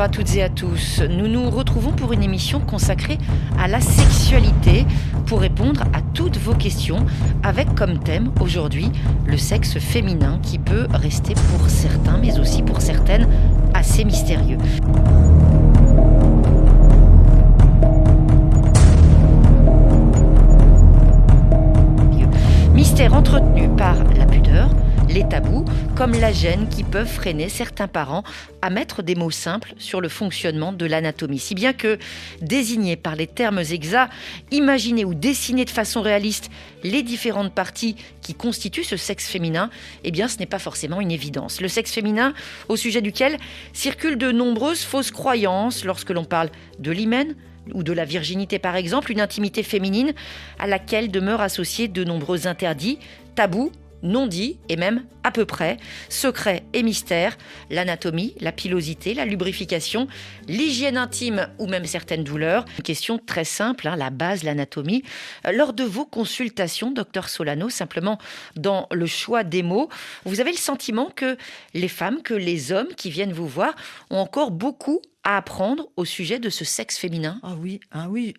à toutes et à tous. Nous nous retrouvons pour une émission consacrée à la sexualité pour répondre à toutes vos questions avec comme thème aujourd'hui le sexe féminin qui peut rester pour certains mais aussi pour certaines assez mystérieux. Mystère entretenu par la pudeur, les tabous, comme la gêne qui peuvent freiner certains parents à mettre des mots simples sur le fonctionnement de l'anatomie. Si bien que, désigner par les termes exacts, imaginer ou dessiner de façon réaliste les différentes parties qui constituent ce sexe féminin, eh bien ce n'est pas forcément une évidence. Le sexe féminin, au sujet duquel circulent de nombreuses fausses croyances lorsque l'on parle de l'hymen, ou de la virginité par exemple, une intimité féminine à laquelle demeurent associés de nombreux interdits, tabous, non-dits et même à peu près, secrets et mystères, l'anatomie, la pilosité, la lubrification, l'hygiène intime ou même certaines douleurs. Une question très simple, la base, l'anatomie. Lors de vos consultations, docteur Solano, simplement dans le choix des mots, vous avez le sentiment que les femmes, que les hommes qui viennent vous voir ont encore beaucoup à apprendre au sujet de ce sexe féminin? Ah oui,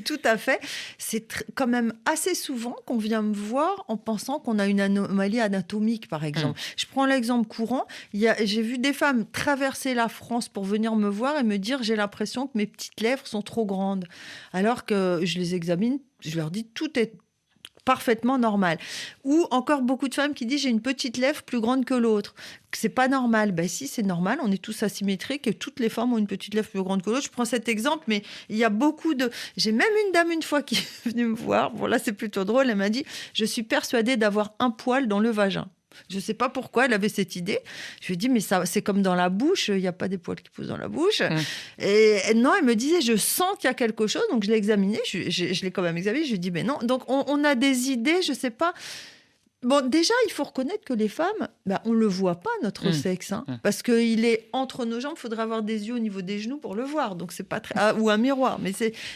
tout à fait. C'est quand même assez souvent qu'on vient me voir en pensant qu'on a une anomalie anatomique, par exemple. Je prends l'exemple courant. J'ai vu des femmes traverser la France pour venir me voir et me dire « j'ai l'impression que mes petites lèvres sont trop grandes ». Alors que je les examine, je leur dis « tout est parfaitement normal ». Ou encore beaucoup de femmes qui disent « j'ai une petite lèvre plus grande que l'autre ». C'est pas normal. Ben si, c'est normal. On est tous asymétriques et toutes les femmes ont une petite lèvre plus grande que l'autre. Je prends cet exemple, mais il y a beaucoup de... J'ai même une dame une fois qui est venue me voir. Bon, là, c'est plutôt drôle. Elle m'a dit « je suis persuadée d'avoir un poil dans le vagin ». Je ne sais pas pourquoi elle avait cette idée. Je lui ai dit, mais ça, c'est comme dans la bouche, il n'y a pas des poils qui poussent dans la bouche. Et non, elle me disait, je sens qu'il y a quelque chose. Donc, je l'ai examiné. Je l'ai quand même examiné. Je lui ai dit, mais non. Donc, on a des idées, je ne sais pas. Bon, déjà, il faut reconnaître que les femmes, on ne le voit pas, notre sexe. Parce qu'il est entre nos jambes. Il faudrait avoir des yeux au niveau des genoux pour le voir. Donc, c'est pas très... ou un miroir.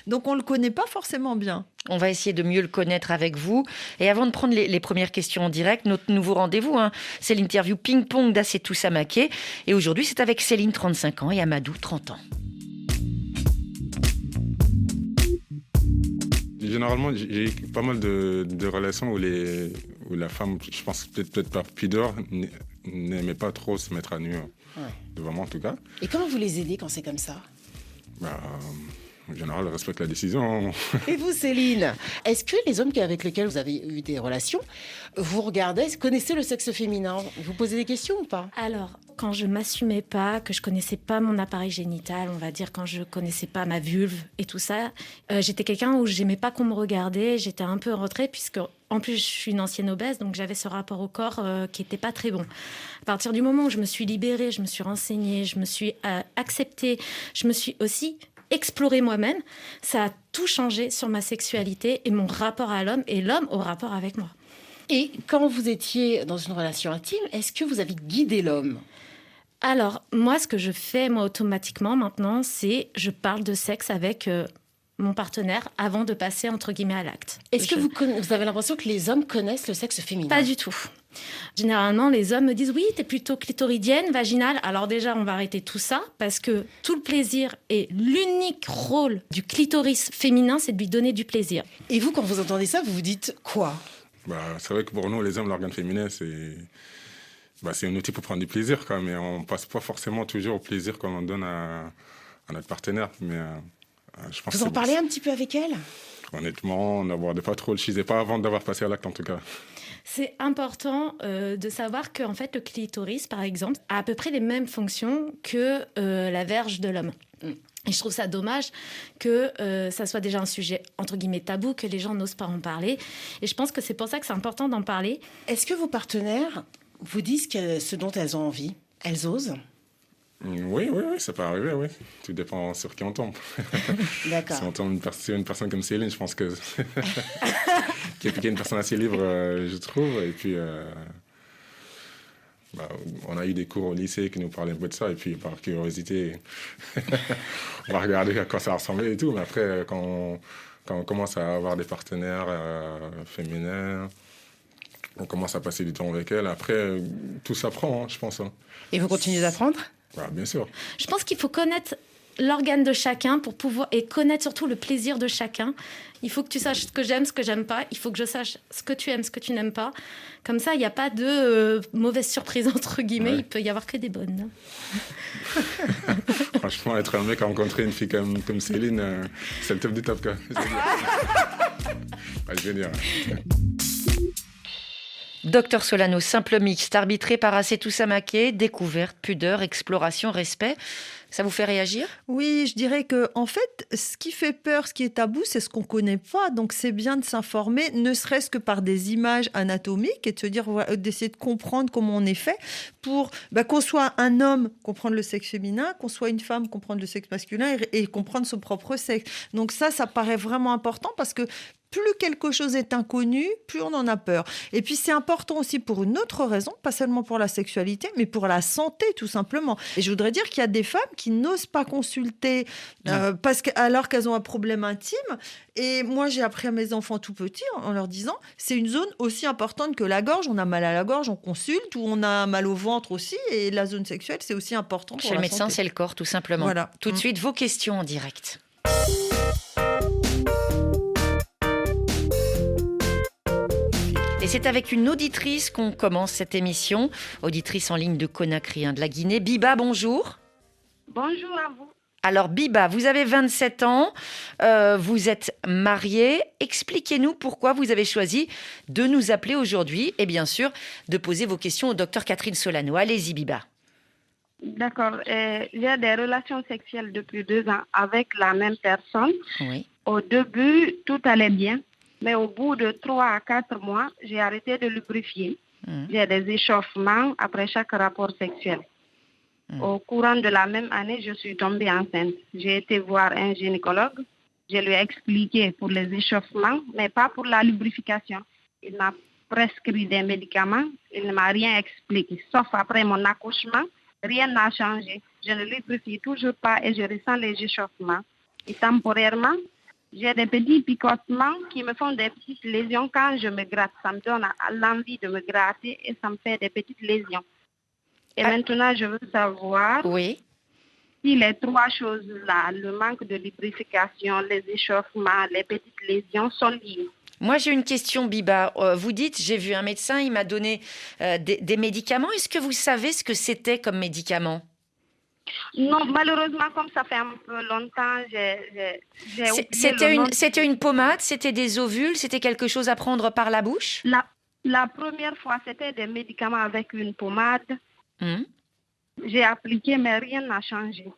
Donc, on ne le connaît pas forcément bien. On va essayer de mieux le connaître avec vous. Et avant de prendre les premières questions en direct, notre nouveau rendez-vous, c'est l'interview ping-pong d'Assetou Samaké. Et aujourd'hui, c'est avec Céline, 35 ans, et Amadou, 30 ans. Généralement, j'ai eu pas mal de relations où la femme, je pense peut-être par pudeur, n'aimait pas trop se mettre à nu, devant moi en tout cas. Et comment vous les aidez quand c'est comme ça ? En général, elle respecte la décision. Et vous, Céline, est-ce que les hommes avec lesquels vous avez eu des relations, vous regardez, connaissez le sexe féminin ? Vous posez des questions ou pas ? Alors, quand je m'assumais pas, que je connaissais pas mon appareil génital, on va dire quand je connaissais pas ma vulve et tout ça, j'étais quelqu'un où j'aimais pas qu'on me regardait, j'étais un peu en retrait puisque en plus je suis une ancienne obèse, donc j'avais ce rapport au corps qui était pas très bon. À partir du moment où je me suis libérée, je me suis renseignée, je me suis acceptée, je me suis aussi explorer moi-même, ça a tout changé sur ma sexualité et mon rapport à l'homme et l'homme au rapport avec moi. Et quand vous étiez dans une relation intime, est-ce que vous avez guidé l'homme ? Alors, moi, ce que je fais, automatiquement, maintenant, c'est je parle de sexe avec mon partenaire avant de passer, entre guillemets, à l'acte. Est-ce que vous avez l'impression que les hommes connaissent le sexe féminin ? Pas du tout. Généralement, les hommes me disent « oui, t'es plutôt clitoridienne, vaginale ». Alors déjà, on va arrêter tout ça parce que tout le plaisir et l'unique rôle du clitoris féminin, c'est de lui donner du plaisir. Et vous, quand vous entendez ça, vous vous dites quoi ? C'est vrai que pour nous, les hommes, l'organe féminin, c'est un outil pour prendre du plaisir, mais on ne passe pas forcément toujours au plaisir qu'on donne à notre partenaire. Mais, je pense vous en parlez un petit peu avec elle ? Honnêtement, on n'abordait pas trop le sujet, pas avant d'avoir passé à l'acte en tout cas. C'est important de savoir que en fait, le clitoris, par exemple, a à peu près les mêmes fonctions que la verge de l'homme. Et je trouve ça dommage que ça soit déjà un sujet, entre guillemets, tabou, que les gens n'osent pas en parler. Et je pense que c'est pour ça que c'est important d'en parler. Est-ce que vos partenaires vous disent ce dont elles ont envie ? Elles osent ? Oui, ça peut arriver, oui. Tout dépend sur qui on tombe. D'accord. Si on tombe sur une personne comme Céline, je pense que... qui est une personne assez libre, je trouve. Et puis, on a eu des cours au lycée qui nous parlaient un peu de ça. Et puis, par curiosité, on va regarder à quoi ça ressemblait et tout. Mais après, quand on commence à avoir des partenaires féminins, on commence à passer du temps avec elles. Après, tout s'apprend, je pense. Et vous continuez d'apprendre ? Voilà, bien sûr. Je pense qu'il faut connaître l'organe de chacun pour pouvoir et connaître surtout le plaisir de chacun. Il faut que tu saches ce que j'aime, ce que j'aime pas. Il faut que je sache ce que tu aimes, ce que tu n'aimes pas. Comme ça, il n'y a pas de mauvaise surprise entre guillemets. Ouais. Il peut y avoir que des bonnes. Franchement, être un mec à rencontrer une fille comme Céline, c'est le top du top, quoi. Je veux dire. Docteur Solano, simple mixte, arbitré par Assetou Samaké, découverte, pudeur, exploration, respect. Ça vous fait réagir ? Oui, je dirais que en fait, ce qui fait peur, ce qui est tabou, c'est ce qu'on connaît pas. Donc, c'est bien de s'informer, ne serait-ce que par des images anatomiques et de se dire, d'essayer de comprendre comment on est fait pour qu'on soit un homme, comprendre le sexe féminin, qu'on soit une femme, comprendre le sexe masculin et comprendre son propre sexe. Donc ça paraît vraiment important parce que plus quelque chose est inconnu, plus on en a peur. Et puis, c'est important aussi pour une autre raison, pas seulement pour la sexualité, mais pour la santé, tout simplement. Et je voudrais dire qu'il y a des femmes qui n'osent pas consulter alors qu'elles ont un problème intime. Et moi, j'ai appris à mes enfants tout petits en leur disant, c'est une zone aussi importante que la gorge. On a mal à la gorge, on consulte, ou on a mal au ventre aussi. Et la zone sexuelle, c'est aussi important pour Chez le médecin, santé. c'est le corps, tout simplement. Voilà. Tout de suite, vos questions en direct. Et c'est avec une auditrice qu'on commence cette émission. Auditrice en ligne de Conakry, de la Guinée. Biba, bonjour. Bonjour à vous. Alors Biba, vous avez 27 ans, vous êtes mariée. Expliquez-nous pourquoi vous avez choisi de nous appeler aujourd'hui et bien sûr de poser vos questions au docteur Catherine Solano. Allez-y Biba. D'accord. J'ai des relations sexuelles depuis 2 ans avec la même personne. Oui. Au début, tout allait bien. Mais au bout de 3 à 4 mois, j'ai arrêté de lubrifier. J'ai des échauffements après chaque rapport sexuel. Au courant de la même année, je suis tombée enceinte. J'ai été voir un gynécologue. Je lui ai expliqué pour les échauffements, mais pas pour la lubrification. Il m'a prescrit des médicaments. Il ne m'a rien expliqué. Sauf après mon accouchement, rien n'a changé. Je ne lubrifie toujours pas et je ressens les échauffements. Et temporairement, j'ai des petits picotements qui me font des petites lésions quand je me gratte. Ça me donne l'envie de me gratter et ça me fait des petites lésions. Et maintenant, je veux savoir si les 3 choses-là, le manque de lubrification, les échauffements, les petites lésions sont liées. Moi, j'ai une question, Biba. Vous dites, j'ai vu un médecin, il m'a donné des médicaments. Est-ce que vous savez ce que c'était comme médicaments ? Non, malheureusement, comme ça fait un peu longtemps, j'ai oublié le nom. C'était une pommade, c'était des ovules, c'était quelque chose à prendre par la bouche ? La première fois, c'était des médicaments avec une pommade. J'ai appliqué, mais rien n'a changé.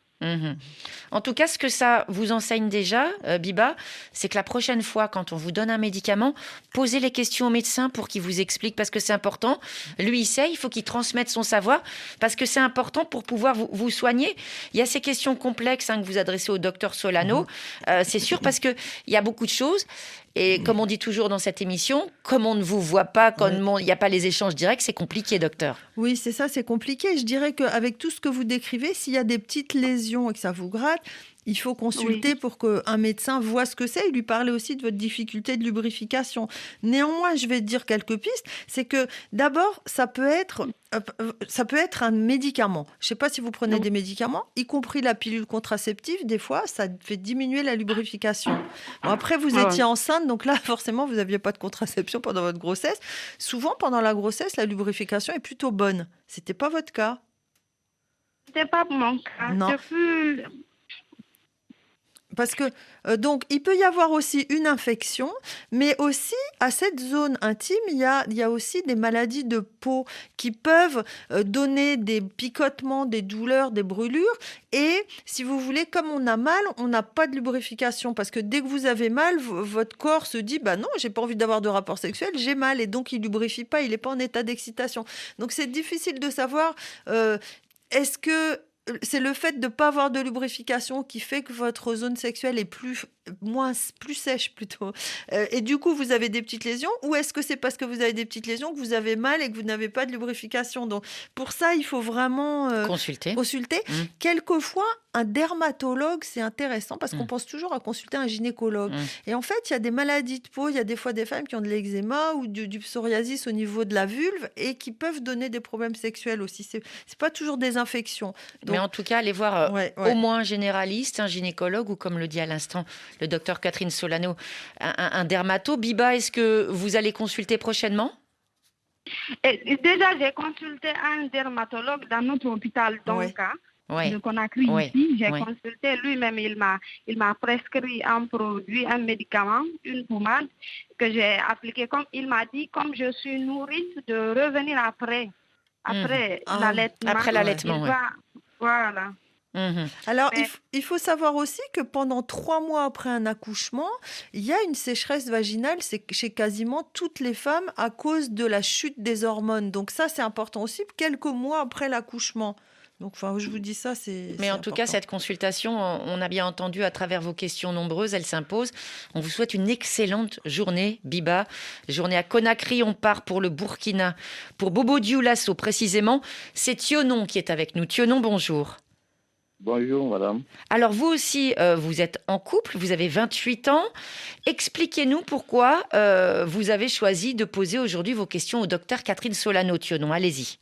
En tout cas, ce que ça vous enseigne déjà, Biba, c'est que la prochaine fois, quand on vous donne un médicament, posez les questions au médecin pour qu'il vous explique, parce que c'est important. Lui, il sait, il faut qu'il transmette son savoir, parce que c'est important pour pouvoir vous soigner. Il y a ces questions complexes que vous adressez au docteur Solano, c'est sûr, parce qu'il y a beaucoup de choses. Et comme on dit toujours dans cette émission, comme on ne vous voit pas, comme il n'y a pas les échanges directs, c'est compliqué, docteur. Oui, c'est ça, c'est compliqué. Je dirais qu'avec tout ce que vous décrivez, s'il y a des petites lésions et que ça vous gratte, il faut consulter pour qu'un médecin voit ce que c'est et lui parler aussi de votre difficulté de lubrification. Néanmoins, je vais te dire quelques pistes. C'est que d'abord, ça peut être un médicament. Je ne sais pas si vous prenez des médicaments, y compris la pilule contraceptive. Des fois, ça fait diminuer la lubrification. Bon, après, vous étiez enceinte, donc là, forcément, vous n'aviez pas de contraception pendant votre grossesse. Souvent, pendant la grossesse, la lubrification est plutôt bonne. Ce n'était pas votre cas. Ce n'était pas mon cas. Non. Parce que, donc, il peut y avoir aussi une infection, mais aussi, à cette zone intime, il y a aussi des maladies de peau qui peuvent donner des picotements, des douleurs, des brûlures. Et, si vous voulez, comme on a mal, on n'a pas de lubrification. Parce que dès que vous avez mal, votre corps se dit, non, j'ai pas envie d'avoir de rapport sexuel, j'ai mal. Et donc, il lubrifie pas, il n'est pas en état d'excitation. Donc, c'est difficile de savoir, est-ce que c'est le fait de ne pas avoir de lubrification qui fait que votre zone sexuelle est plus sèche plutôt. Et du coup, vous avez des petites lésions, ou est-ce que c'est parce que vous avez des petites lésions que vous avez mal et que vous n'avez pas de lubrification? Donc, pour ça, il faut vraiment consulter. Quelquefois, un dermatologue, c'est intéressant parce qu'on pense toujours à consulter un gynécologue. Et en fait, il y a des maladies de peau, il y a des fois des femmes qui ont de l'eczéma ou du psoriasis au niveau de la vulve et qui peuvent donner des problèmes sexuels aussi. C'est pas toujours des infections. Mais en tout cas, allez voir au moins un généraliste, un gynécologue ou, comme le dit à l'instant le docteur Catherine Solano, un dermato. Biba, est-ce que vous allez consulter prochainement ? Et déjà, j'ai consulté un dermatologue dans notre hôpital de Conakry ici. J'ai consulté lui-même, il m'a prescrit un produit, un médicament, une pommade que j'ai appliquée. Comme il m'a dit, comme je suis nourrice, de revenir après l'allaitement. Après l'allaitement, Voilà. Alors, il faut savoir aussi que pendant 3 mois après un accouchement, il y a une sécheresse vaginale chez quasiment toutes les femmes à cause de la chute des hormones. Donc ça, c'est important aussi, quelques mois après l'accouchement. Donc, je vous dis ça, Mais en tout cas, cette consultation, on a bien entendu à travers vos questions nombreuses, elle s'impose. On vous souhaite une excellente journée, Biba. Journée à Conakry, on part pour le Burkina. Pour Bobo Dioulasso, précisément, c'est Thionon qui est avec nous. Thionon, bonjour. Bonjour, madame. Alors, vous aussi, vous êtes en couple, vous avez 28 ans. Expliquez-nous pourquoi vous avez choisi de poser aujourd'hui vos questions au docteur Catherine Solano. Thionon, allez-y.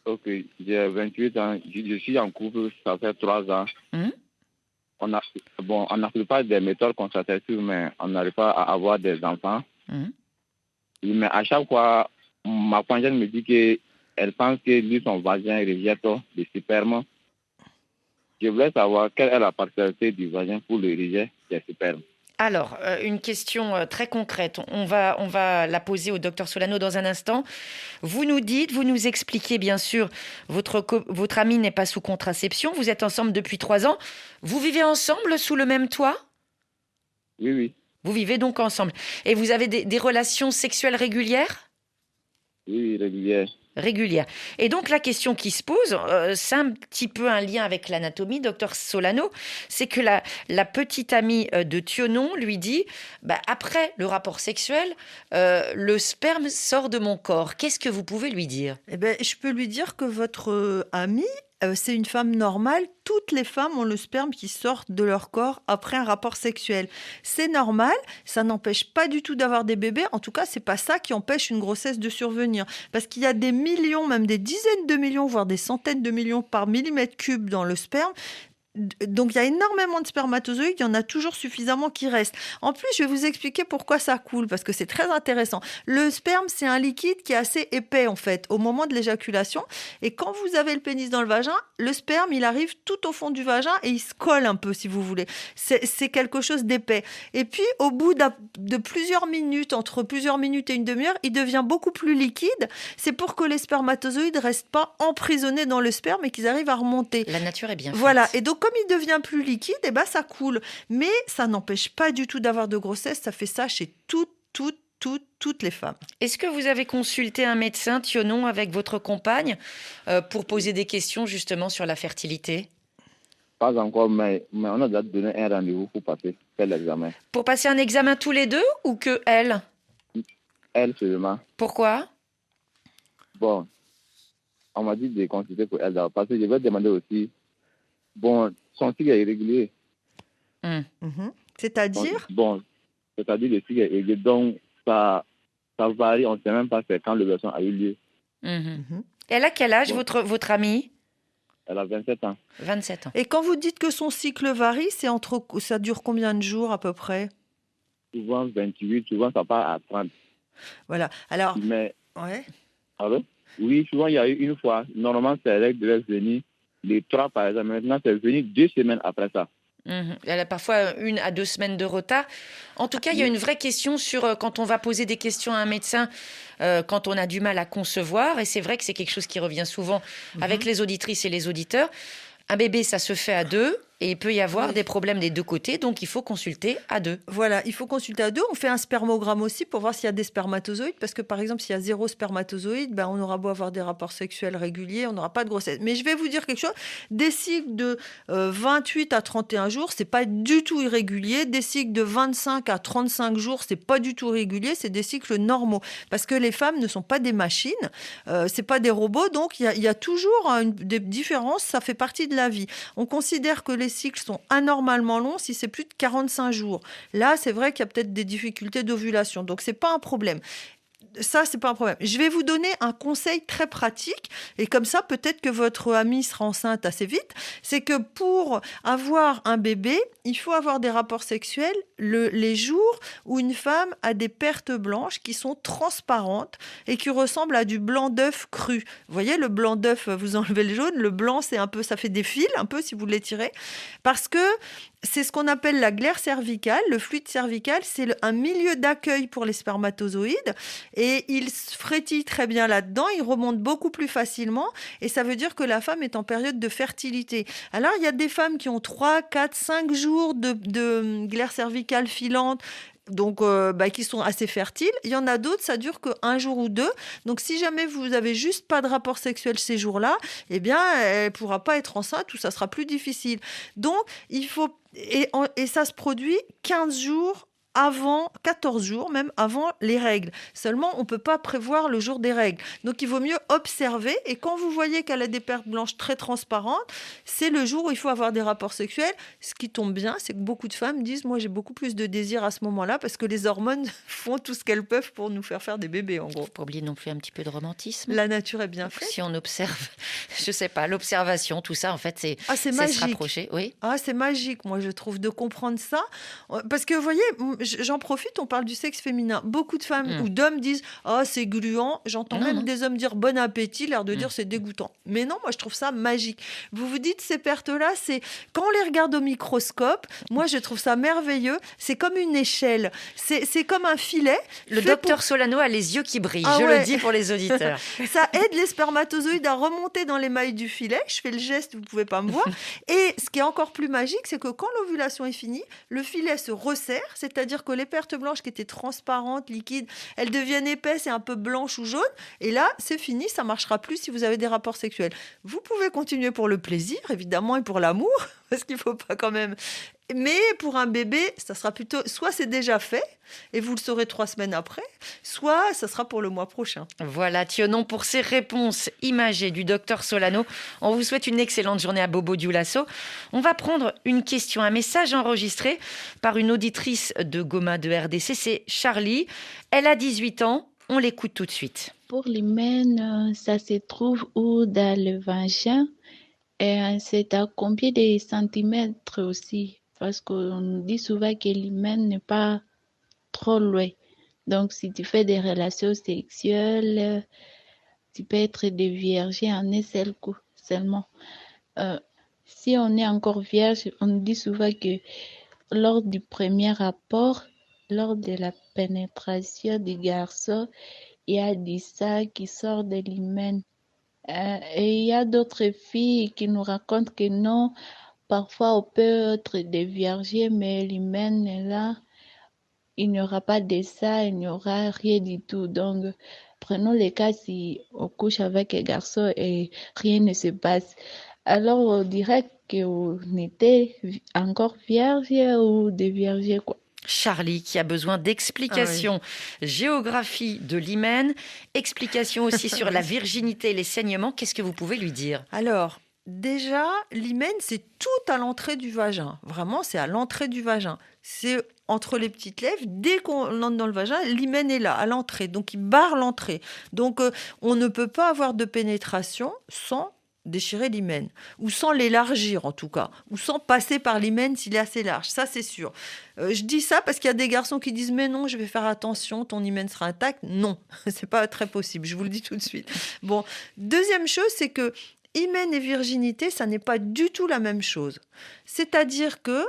Ok, j'ai 28 ans, je suis en couple, ça fait 3 ans. On n'applique pas des méthodes contraceptives, mais on n'arrive pas à avoir des enfants. Mais à chaque fois, ma conjointe me dit qu'elle pense que lui, son vagin rejette le sperme. Je voulais savoir quelle est la particularité du vagin pour le rejet des spermes. Alors, une question très concrète. On va la poser au docteur Solano dans un instant. Vous nous expliquez, bien sûr, votre ami n'est pas sous contraception. Vous êtes ensemble depuis 3 ans. Vous vivez ensemble sous le même toit ? Oui. Vous vivez donc ensemble. Et vous avez des relations sexuelles régulières ? Oui, régulières. Et donc la question qui se pose, c'est un petit peu un lien avec l'anatomie, docteur Solano, c'est que la petite amie de Thionon lui dit, après le rapport sexuel, le sperme sort de mon corps. Qu'est-ce que vous pouvez lui dire ? Je peux lui dire que votre amie, c'est une femme normale. Toutes les femmes ont le sperme qui sort de leur corps après un rapport sexuel. C'est normal, ça n'empêche pas du tout d'avoir des bébés. En tout cas, c'est pas ça qui empêche une grossesse de survenir. Parce qu'il y a des millions, même des dizaines de millions, voire des centaines de millions par millimètre cube dans le sperme. Donc, il y a énormément de spermatozoïdes, il y en a toujours suffisamment qui restent. En plus, je vais vous expliquer pourquoi ça coule, parce que c'est très intéressant. Le sperme, c'est un liquide qui est assez épais, en fait, au moment de l'éjaculation. Et quand vous avez le pénis dans le vagin, le sperme, il arrive tout au fond du vagin et il se colle un peu, si vous voulez. C'est quelque chose d'épais. Et puis, au bout de plusieurs minutes, entre plusieurs minutes et une demi-heure, il devient beaucoup plus liquide. C'est pour que les spermatozoïdes ne restent pas emprisonnés dans le sperme et qu'ils arrivent à remonter. La nature est bien faite. Voilà. Et donc, comme il devient plus liquide, ça coule. Mais ça n'empêche pas du tout d'avoir de grossesse. Ça fait ça chez toutes les femmes. Est-ce que vous avez consulté un médecin, Thionon, avec votre compagne pour poser des questions justement sur la fertilité ? Pas encore, mais on a déjà donné un rendez-vous pour faire l'examen. Pour passer un examen tous les deux ou que elle ? Elle seulement. Pourquoi ? Bon, on m'a dit de consulter pour elle, parce que je vais demander aussi, son cycle est irrégulier. C'est-à-dire ? C'est-à-dire le cycle est irrégulier, donc ça varie, on ne sait même pas quand l'ovulation a eu lieu. Elle a quel âge, votre amie ? Elle a 27 ans. 27 ans. Et quand vous dites que son cycle varie, ça dure combien de jours à peu près ? Souvent 28, souvent ça part à 30. Voilà. Alors. Mais. Ouais. Allô ? Oui, souvent il y a eu une fois. Normalement, ces règles devaient venir les 3 par exemple. Maintenant, c'est venu 2 semaines après ça. Elle a parfois 1 à 2 semaines de retard. En tout cas, il y a une vraie question sur quand on va poser des questions à un médecin, quand on a du mal à concevoir. Et c'est vrai que c'est quelque chose qui revient souvent avec les auditrices et les auditeurs. Un bébé, ça se fait à 2. Et il peut y avoir des problèmes des deux côtés, donc il faut consulter à deux. Voilà, il faut consulter à deux. On fait un spermogramme aussi pour voir s'il y a des spermatozoïdes, parce que par exemple, s'il y a 0 spermatozoïdes, on aura beau avoir des rapports sexuels réguliers, on n'aura pas de grossesse. Mais je vais vous dire quelque chose, des cycles de 28 à 31 jours, c'est pas du tout irrégulier. Des cycles de 25 à 35 jours, c'est pas du tout irrégulier, c'est des cycles normaux. Parce que les femmes ne sont pas des machines, c'est pas des robots, donc il y a toujours des différences, ça fait partie de la vie. On considère que les cycles sont anormalement longs si c'est plus de 45 jours. Là, c'est vrai qu'il y a peut-être des difficultés d'ovulation, donc c'est pas un problème. Ça, c'est pas un problème. Je vais vous donner un conseil très pratique, et comme ça, peut-être que votre amie sera enceinte assez vite. C'est que pour avoir un bébé, il faut avoir des rapports sexuels les jours où une femme a des pertes blanches qui sont transparentes et qui ressemblent à du blanc d'œuf cru. Vous voyez, le blanc d'œuf, vous enlevez le jaune, le blanc, c'est un peu, ça fait des fils, un peu, si vous l'étirez, parce que c'est ce qu'on appelle la glaire cervicale. Le fluide cervical, c'est un milieu d'accueil pour les spermatozoïdes et il frétille très bien là-dedans, il remonte beaucoup plus facilement et ça veut dire que la femme est en période de fertilité. Alors, il y a des femmes qui ont 3, 4, 5 jours de glaire cervicale filante, donc qui sont assez fertiles. Il y en a d'autres, ça dure qu'un jour ou deux. Donc si jamais vous avez juste pas de rapport sexuel ces jours-là, elle pourra pas être enceinte ou ça sera plus difficile. Donc il faut et ça se produit 15 jours avant, 14 jours même avant les règles. Seulement, on ne peut pas prévoir le jour des règles. Donc, il vaut mieux observer. Et quand vous voyez qu'elle a des pertes blanches très transparentes, c'est le jour où il faut avoir des rapports sexuels. Ce qui tombe bien, c'est que beaucoup de femmes disent « Moi, j'ai beaucoup plus de désir à ce moment-là parce que les hormones font tout ce qu'elles peuvent pour nous faire des bébés, en gros. » Il ne faut pas oublier non plus un petit peu de romantisme. La nature est bien faite. Si on observe, je ne sais pas, l'observation, tout ça, en fait, c'est magique. Se rapprocher. Oui. C'est magique, moi, je trouve, de comprendre ça. Parce que, vous voyez, j'en profite, on parle du sexe féminin. Beaucoup de femmes ou d'hommes disent « Ah, c'est gluant ». J'entends même des hommes dire « Bon appétit », l'air de dire « C'est dégoûtant ». Mais non, moi, je trouve ça magique. Vous vous dites, ces pertes-là, c'est quand on les regarde au microscope, moi, je trouve ça merveilleux. C'est comme une échelle. C'est comme un filet. Le docteur Solano a les yeux qui brillent. Le dis pour les auditeurs. Ça aide les spermatozoïdes à remonter dans les mailles du filet. Je fais le geste, vous ne pouvez pas me voir. Et ce qui est encore plus magique, c'est que quand l'ovulation est finie, le filet se resserre, c'est-à-dire que les pertes blanches qui étaient transparentes, liquides, elles deviennent épaisses et un peu blanches ou jaunes. Et là, c'est fini, ça ne marchera plus si vous avez des rapports sexuels. Vous pouvez continuer pour le plaisir, évidemment, et pour l'amour, parce qu'il ne faut pas quand même... Mais pour un bébé, ça sera plutôt... Soit c'est déjà fait, et vous le saurez 3 semaines après, soit ça sera pour le mois prochain. Voilà, Thionon, pour ces réponses imagées du docteur Solano. On vous souhaite une excellente journée à Bobo Dioulasso. On va prendre une question, un message enregistré par une auditrice de Goma de RDC. C'est Charlie. Elle a 18 ans. On l'écoute tout de suite. Pour l'hymen, ça se trouve où dans le vagin? Et c'est à combien de centimètres aussi? Parce qu'on dit souvent que l'hymen n'est pas trop loin. Donc, si tu fais des relations sexuelles, tu peux être déviergé en un seul coup seulement. Si on est encore vierge, on dit souvent que lors du premier rapport, lors de la pénétration du garçon, il y a du sang qui sort de l'hymen. Et il y a d'autres filles qui nous racontent que non, parfois on peut être déviergé, mais l'hymen est là. Il n'y aura pas de ça, il n'y aura rien du tout. Donc, prenons le cas si on couche avec un garçon et rien ne se passe. Alors, on dirait qu'on était encore vierge ou déviergé, quoi. Charlie qui a besoin d'explications. Géographie de l'hymen, explications aussi sur la virginité et les saignements. Qu'est-ce que vous pouvez lui dire? Alors, déjà, l'hymen, c'est tout à l'entrée du vagin. Vraiment, c'est à l'entrée du vagin. C'est entre les petites lèvres. Dès qu'on entre dans le vagin, l'hymen est là, à l'entrée. Donc, il barre l'entrée. Donc, on ne peut pas avoir de pénétration sans déchirer l'hymen, ou sans l'élargir en tout cas, ou sans passer par l'hymen s'il est assez large, ça c'est sûr. Je dis ça parce qu'il y a des garçons qui disent « mais non, je vais faire attention, ton hymen sera intact ». Non, c'est pas très possible, je vous le dis tout de suite. Bon, deuxième chose, c'est que hymen et virginité, ça n'est pas du tout la même chose. C'est-à-dire que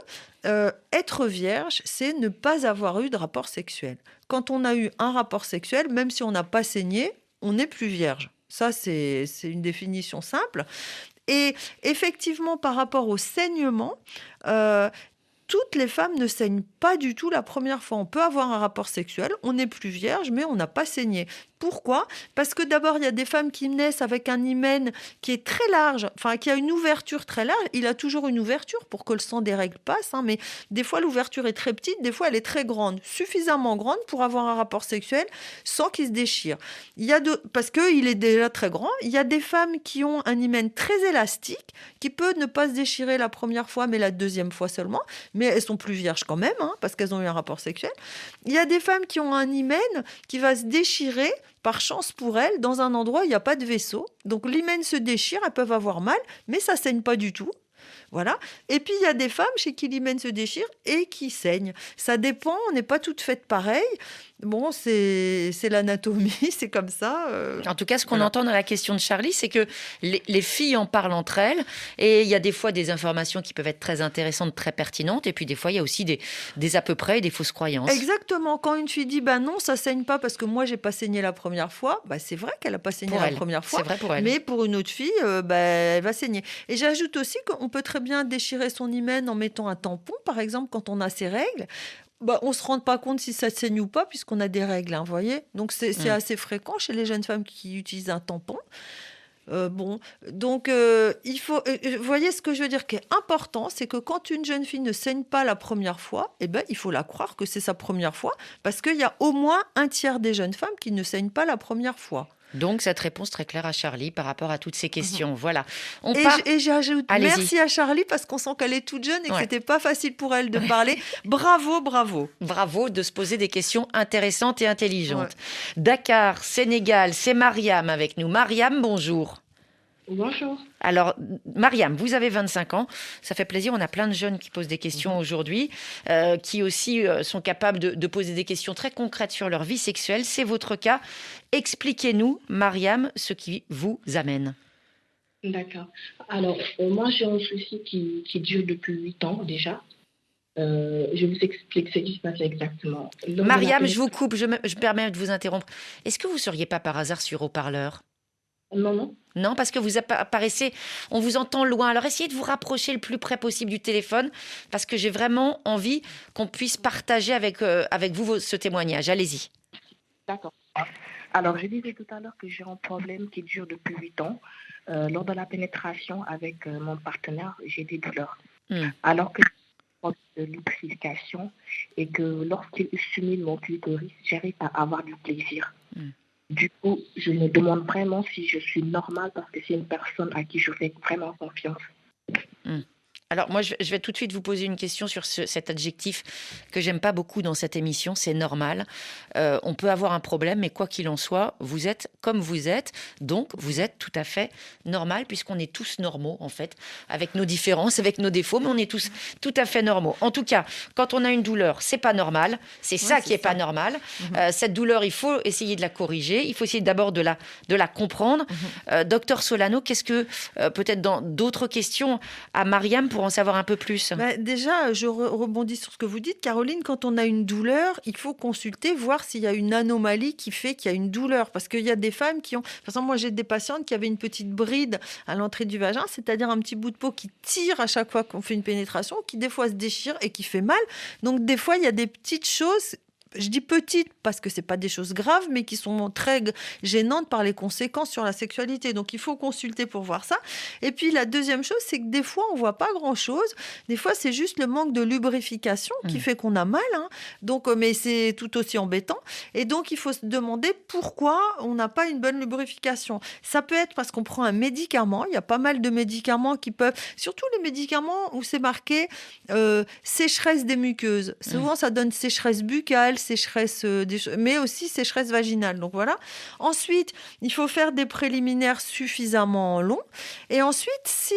être vierge, c'est ne pas avoir eu de rapport sexuel. Quand on a eu un rapport sexuel, même si on n'a pas saigné, on n'est plus vierge. Ça, c'est une définition simple. Et effectivement, par rapport au saignement, toutes les femmes ne saignent pas du tout la première fois. On peut avoir un rapport sexuel, on n'est plus vierge, mais on n'a pas saigné. Pourquoi ? Parce que d'abord, il y a des femmes qui naissent avec un hymen qui est très large, enfin qui a une ouverture très large. Il a toujours une ouverture pour que le sang des règles passe, mais des fois l'ouverture est très petite, des fois elle est très grande, suffisamment grande pour avoir un rapport sexuel sans qu'il se déchire. Parce qu'il est déjà très grand. Il y a des femmes qui ont un hymen très élastique, qui peut ne pas se déchirer la première fois, mais la deuxième fois seulement. Mais elles sont plus vierges quand même, parce qu'elles ont eu un rapport sexuel. Il y a des femmes qui ont un hymen qui va se déchirer par chance pour elles, dans un endroit où il n'y a pas de vaisseau. Donc l'hymen se déchire, elles peuvent avoir mal, mais ça ne saigne pas du tout. Voilà. Et puis, il y a des femmes chez qui l'hymen se déchire et qui saignent. Ça dépend, on n'est pas toutes faites pareilles. Bon, c'est l'anatomie, c'est comme ça. En tout cas, ce qu'on entend dans la question de Charlie, c'est que les filles en parlent entre elles. Et il y a des fois des informations qui peuvent être très intéressantes, très pertinentes. Et puis, des fois, il y a aussi des à peu près et des fausses croyances. Exactement. Quand une fille dit non, ça saigne pas parce que moi, j'ai pas saigné la première fois, c'est vrai qu'elle a pas saigné la première fois. C'est vrai pour elle. Mais pour une autre fille, elle va saigner. Et j'ajoute aussi qu'on peut très bien déchirer son hymen en mettant un tampon, par exemple, quand on a ses règles. On ne se rend pas compte si ça saigne ou pas, puisqu'on a des règles, vous voyez. Donc, c'est assez fréquent chez les jeunes femmes qui utilisent un tampon. Il faut... vous voyez ce que je veux dire qui est important, c'est que quand une jeune fille ne saigne pas la première fois, il faut la croire que c'est sa première fois, parce qu'il y a au moins un tiers des jeunes femmes qui ne saignent pas la première fois. Donc, cette réponse très claire à Charlie par rapport à toutes ces questions. Voilà. Et j'ajoute merci à Charlie parce qu'on sent qu'elle est toute jeune et que c'était pas facile pour elle de parler. Bravo, bravo. Bravo de se poser des questions intéressantes et intelligentes. Ouais. Dakar, Sénégal, c'est Mariam avec nous. Mariam, bonjour. Bonjour. Alors, Mariam, vous avez 25 ans. Ça fait plaisir. On a plein de jeunes qui posent des questions aujourd'hui, qui aussi sont capables de poser des questions très concrètes sur leur vie sexuelle. C'est votre cas. Expliquez-nous, Mariam, ce qui vous amène. D'accord. Alors, moi, j'ai un souci qui dure depuis 8 ans déjà. Je vous explique ce qui se passe exactement. Mariam, je vous coupe. Je me permets de vous interrompre. Est-ce que vous ne seriez pas par hasard sur haut-parleur ? Non. Non, parce que vous apparaissez, on vous entend loin. Alors essayez de vous rapprocher le plus près possible du téléphone, parce que j'ai vraiment envie qu'on puisse partager avec vous ce témoignage. Allez-y. D'accord. Alors, je disais tout à l'heure que j'ai un problème qui dure depuis 8 ans. Lors de la pénétration avec mon partenaire, j'ai des douleurs. Alors que de lubrification et que lorsqu'il stimule mon clitoris, j'arrive à avoir du plaisir. Du coup, je me demande vraiment si je suis normale parce que c'est une personne à qui je fais vraiment confiance. Alors moi, je vais tout de suite vous poser une question sur cet adjectif que j'aime pas beaucoup dans cette émission, c'est normal. On peut avoir un problème, mais quoi qu'il en soit, vous êtes comme vous êtes, donc vous êtes tout à fait normal, puisqu'on est tous normaux en fait, avec nos différences, avec nos défauts, mais on est tous tout à fait normaux. En tout cas, quand on a une douleur, c'est pas normal, c'est ça qui est pas normal. Cette douleur, il faut essayer de la corriger, il faut essayer d'abord de la comprendre. Docteur Solano, qu'est-ce que, peut-être dans d'autres questions à Mariam pour en savoir un peu plus? Déjà, je rebondis sur ce que vous dites, Caroline. Quand on a une douleur, il faut consulter, voir s'il y a une anomalie qui fait qu'il y a une douleur. Parce qu'il y a des femmes qui ont... Par exemple, moi, j'ai des patientes qui avaient une petite bride à l'entrée du vagin, c'est-à-dire un petit bout de peau qui tire à chaque fois qu'on fait une pénétration, qui des fois se déchire et qui fait mal. Donc, des fois, il y a des petites choses... Je dis petites parce que ce n'est pas des choses graves, mais qui sont très gênantes par les conséquences sur la sexualité. Donc, il faut consulter pour voir ça. Et puis, la deuxième chose, c'est que des fois, on ne voit pas grand-chose. Des fois, c'est juste le manque de lubrification qui fait qu'on a mal. Donc, mais c'est tout aussi embêtant. Et donc, il faut se demander pourquoi on n'a pas une bonne lubrification. Ça peut être parce qu'on prend un médicament. Il y a pas mal de médicaments qui peuvent... Surtout les médicaments où c'est marqué sécheresse des muqueuses. Souvent, ça donne sécheresse buccale, sécheresse, mais aussi sécheresse vaginale. Donc voilà. Ensuite, il faut faire des préliminaires suffisamment longs. Et ensuite, si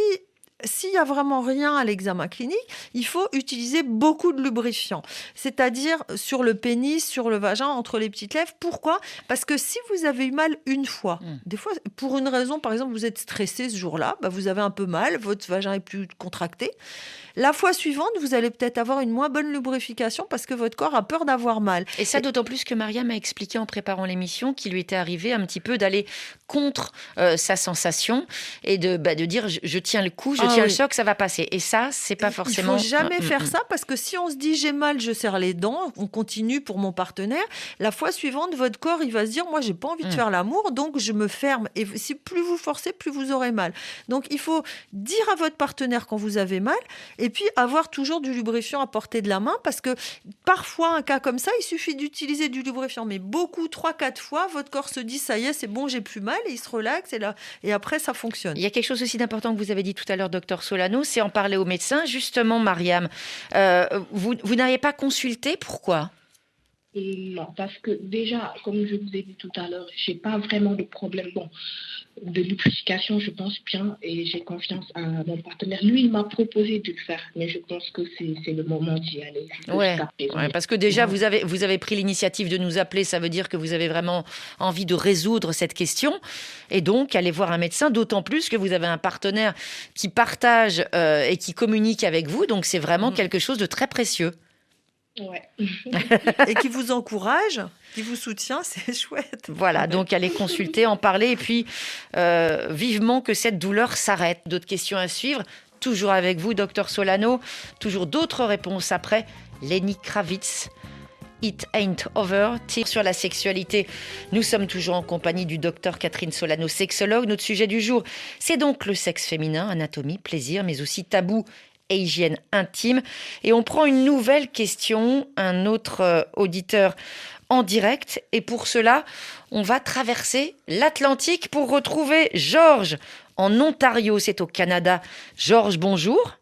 s'il n'y a vraiment rien à l'examen clinique, il faut utiliser beaucoup de lubrifiant, c'est-à-dire sur le pénis, sur le vagin, entre les petites lèvres. Pourquoi ? Parce que si vous avez eu mal une fois, des fois, pour une raison, par exemple, vous êtes stressé ce jour-là, vous avez un peu mal, votre vagin est plus contracté. La fois suivante, vous allez peut-être avoir une moins bonne lubrification parce que votre corps a peur d'avoir mal. Et ça, d'autant plus que Maria m'a expliqué en préparant l'émission qu'il lui était arrivé un petit peu d'aller contre sa sensation et de dire je tiens le coup, je tiens le choc, ça va passer. Et ça, c'est pas forcément... Il faut jamais faire ça parce que si on se dit j'ai mal, je serre les dents, on continue pour mon partenaire, la fois suivante, votre corps, il va se dire moi, j'ai pas envie de faire l'amour, donc je me ferme. Et si plus vous forcez, plus vous aurez mal. Donc, il faut dire à votre partenaire quand vous avez mal et puis avoir toujours du lubrifiant à portée de la main parce que parfois, un cas comme ça, il suffit d'utiliser du lubrifiant, mais beaucoup, 3-4 fois, votre corps se dit ça y est, c'est bon, j'ai plus mal et il se relaxe et après, ça fonctionne. Il y a quelque chose aussi d'important que vous avez dit tout à l'heure, docteur Solano, c'est en parler au médecin. Justement, Mariam, vous n'avez pas consulté, pourquoi ? Non, parce que déjà, comme je vous ai dit tout à l'heure, j'ai pas vraiment de problème. Bon, de lubrification, je pense bien, et j'ai confiance à mon partenaire. Lui, il m'a proposé de le faire, mais je pense que c'est le moment d'y aller. Ouais, parce que déjà, vous avez pris l'initiative de nous appeler, ça veut dire que vous avez vraiment envie de résoudre cette question, et donc allez voir un médecin, d'autant plus que vous avez un partenaire qui partage et qui communique avec vous, donc c'est vraiment quelque chose de très précieux. Ouais. Et qui vous encourage, qui vous soutient, c'est chouette. Voilà, donc allez consulter, en parler, et puis vivement que cette douleur s'arrête. D'autres questions à suivre, toujours avec vous, docteur Solano, toujours d'autres réponses après. Lenny Kravitz, It Ain't Over, tire sur la sexualité. Nous sommes toujours en compagnie du docteur Catherine Solano, sexologue. Notre sujet du jour, c'est donc le sexe féminin, anatomie, plaisir, mais aussi tabou et hygiène intime. Et on prend une nouvelle question, un autre auditeur en direct. Et pour cela, on va traverser l'Atlantique pour retrouver Georges en Ontario, c'est au Canada. Georges, bonjour.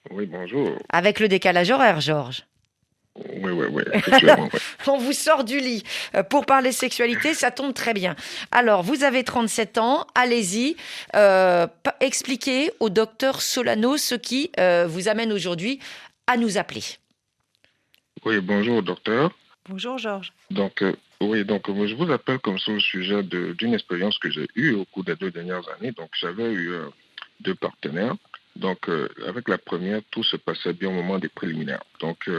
Oui, bonjour. Avec le décalage horaire, Georges. Oui, effectivement. Oui. On vous sort du lit pour parler sexualité, ça tombe très bien. Alors, vous avez 37 ans, allez-y, expliquez au docteur Solano ce qui vous amène aujourd'hui à nous appeler. Oui, bonjour docteur. Bonjour Georges. Donc, je vous appelle comme ça au sujet d'une expérience que j'ai eue au cours des 2 dernières années. Donc, j'avais eu 2 partenaires. Donc, avec la première, tout se passait bien au moment des préliminaires. Donc,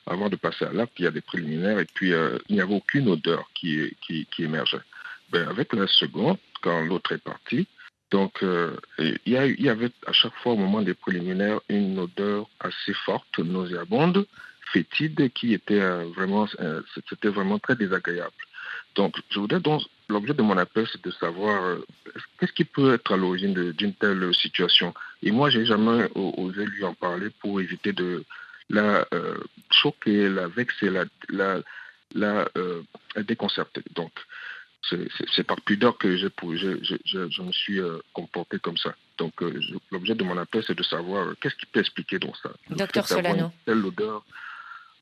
avant de passer à l'acte, il y a des préliminaires et puis il n'y avait aucune odeur qui émergeait. Avec la seconde, quand l'autre est parti, donc il y avait à chaque fois au moment des préliminaires une odeur assez forte, nauséabonde, fétide, qui était c'était vraiment très désagréable. Donc, l'objet de mon appel, c'est de savoir qu'est-ce qui peut être à l'origine d'une telle situation. Et moi, j'ai jamais osé lui en parler pour éviter de la choquer, la vexer, la déconcerter. Donc, c'est par pudeur que je me suis comporté comme ça. Donc, l'objet de mon appel, c'est de savoir qu'est-ce qui peut expliquer donc ça. Docteur Solano. Telle odeur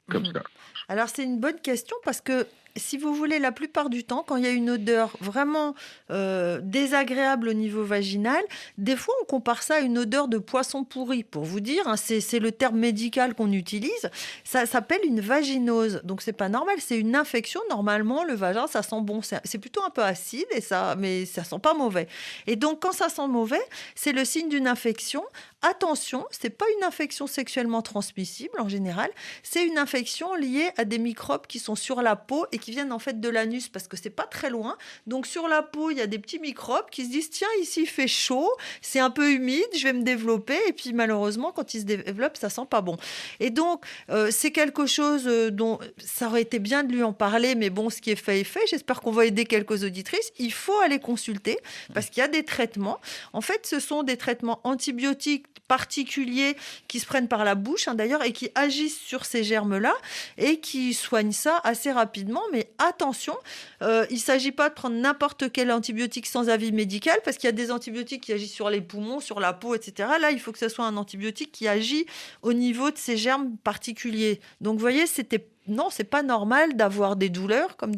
comme ça. Alors, c'est une bonne question parce que si vous voulez, la plupart du temps, quand il y a une odeur vraiment désagréable au niveau vaginal, des fois, on compare ça à une odeur de poisson pourri. Pour vous dire, c'est le terme médical qu'on utilise. Ça s'appelle une vaginose. Donc, c'est pas normal. C'est une infection. Normalement, le vagin, ça sent bon. C'est plutôt un peu acide, mais ça sent pas mauvais. Et donc, quand ça sent mauvais, c'est le signe d'une infection. Attention, c'est pas une infection sexuellement transmissible en général. C'est une infection liée à des microbes qui sont sur la peau et qui viennent en fait de l'anus parce que c'est pas très loin. Donc sur la peau, il y a des petits microbes qui se disent tiens, ici il fait chaud, c'est un peu humide, je vais me développer et puis malheureusement quand il se développe, ça sent pas bon. Et donc c'est quelque chose dont ça aurait été bien de lui en parler, mais bon, ce qui est fait est fait. J'espère qu'on va aider quelques auditrices. Il faut aller consulter parce qu'il y a des traitements. En fait, ce sont des traitements antibiotiques particuliers qui se prennent par la bouche d'ailleurs et qui agissent sur ces germes-là et qui soignent ça assez rapidement. Mais attention, il ne s'agit pas de prendre n'importe quel antibiotique sans avis médical parce qu'il y a des antibiotiques qui agissent sur les poumons, sur la peau, etc. Là, il faut que ce soit un antibiotique qui agit au niveau de ces germes particuliers. Donc, vous voyez, c'était non, c'est pas normal d'avoir des douleurs, comme